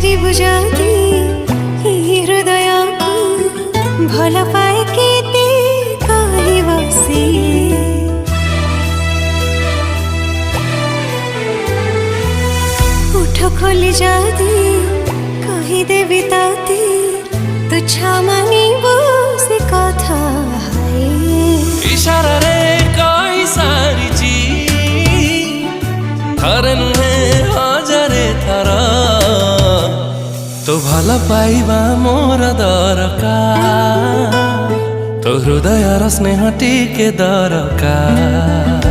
पचारिबु जदि हृदय को भल पाए केते कहबो सिए। उठ खोली जदि कहीदेवी ताते तुच्छ मानिबो से कथा इशारा रे कही सारिची थरे नुहे हजारे थर तो भल पाइबा मोर दरकार तो हृदय स्नेह टिके दरकार।